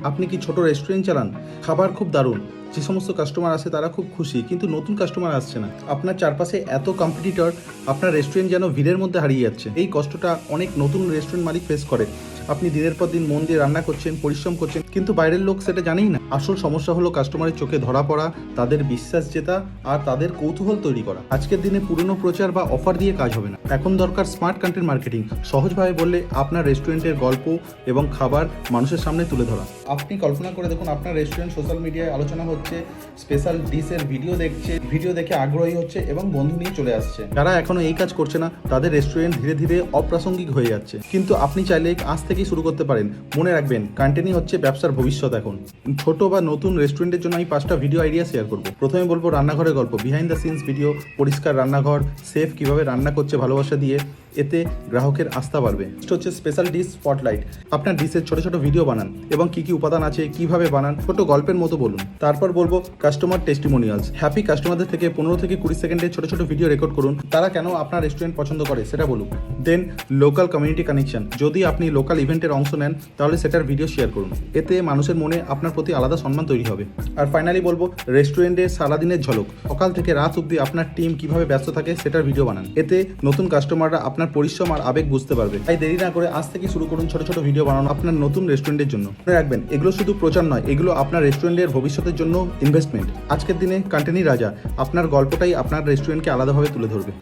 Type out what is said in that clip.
আপনি কি ছোট রেস্টুরেন্ট চালান? খাবার খুব দারুণ, যে সমস্ত কাস্টমার আসে তারা খুব খুশি, কিন্তু নতুন কাস্টমার আসছে না। আপনার চারপাশে এত কম্পিটিটর, আপনার রেস্টুরেন্ট যেন ভিড়ের মধ্যে হারিয়ে যাচ্ছে। এই কষ্টটা অনেক নতুন রেস্টুরেন্ট মালিক ফেস করে। আপনি দিনের পর দিন মন দিয়ে রান্না করছেন, পরিশ্রম করছেন, কিন্তু বাইরের লোক সেটা জানেই না। আসল সমস্যা হলো কাস্টমারের চোখে ধরা পড়া, তাদের বিশ্বাস জেতা আর তাদের কৌতূহল তৈরি করা। আজকের দিনে পুরনো প্রচার বা অফার দিয়ে কাজ হবে না, এখন দরকার স্মার্ট কন্টেন্ট মার্কেটিং। সহজভাবে বললে আপনার রেস্টুরেন্টের গল্প এবং খাবার মানুষের সামনে তুলে ধরা। আপনি কল্পনা করে দেখুন, আপনার রেস্টুরেন্ট সোশ্যাল মিডিয়ায় আলোচনা হচ্ছে, স্পেশাল ডিশের ভিডিও দেখছে, ভিডিও দেখে আগ্রহী হচ্ছে এবং বন্ধু নিয়ে চলে আসছে। যারা এখনো এই কাজ করছে না তাদের রেস্টুরেন্ট ধীরে ধীরে অপ্রাসঙ্গিক হয়ে যাচ্ছে। কিন্তু আপনি চাইলে আজ থেকেই শুরু করতে পারেন। মনে রাখবেন, কন্টেন্টই হচ্ছে ব্যবসার ভবিষ্যৎ। এখন ছোট বা নতুন রেস্টুরেন্টের জন্য আমি 5টা ভিডিও আইডিয়া শেয়ার করব। প্রথমে বলবো রান্নাঘরের গল্প, বিহাইন্ড দ্য সিনস ভিডিও, পরিষ্কার রান্নাঘর, শেফ কিভাবে রান্না করছে ভালোবাসা দিয়ে, এতে গ্রাহকের আস্থা বাড়বে। নেক্সট হচ্ছে স্পেশাল ডিশ স্পটলাইট। আপনার ডিশের ছোট ছোট ভিডিও বানান এবং কি কি উপাদান আছে, কিভাবে বানান, ছোট গল্পের মতো বলুন। তারপর বলবো কাস্টমার টেস্টিমোনিয়ালস। হ্যাপি কাস্টমারদের থেকে 15 থেকে 20 সেকেন্ডের ছোট ছোট ভিডিও রেকর্ড করুন, তারা কেন আপনার রেস্টুরেন্ট পছন্দ করে সেটা বলুন। দেন লোকাল কমিউনিটি কানেকশন। যদি আপনি লোকাল ইভেন্টের অংশ নেন তাহলে সেটার ভিডিও শেয়ার করুন, এতে মানুষের মনে আপনার প্রতি আলাদা সম্মান তৈরি হবে। আর ফাইনালি বলবো রেস্টুরেন্টে সারাদিনের ঝলক। সকাল থেকে রাত অবধি আপনার টিম কিভাবে ব্যস্ত থাকে সেটার ভিডিও বানান, এতে নতুন কাস্টমাররা আপনার পরিশ্রম আর আবেগ বুঝতে পারবে। তাই দেরি না করে আজ থেকে শুরু করুন ছোট ছোট ভিডিও বানানো আপনার নতুন রেস্টুরেন্টের জন্য। মনে রাখবেন, এগুলো শুধু প্রচার নয়, এগুলো আপনার রেস্টুরেন্টের ভবিষ্যতের জন্য ইনভেস্টমেন্ট। আজকের দিনে কন্টেন্টই রাজা, আপনার গল্পটাই আপনার রেস্টুরেন্টকে আলাদাভাবে তুলে ধরবে।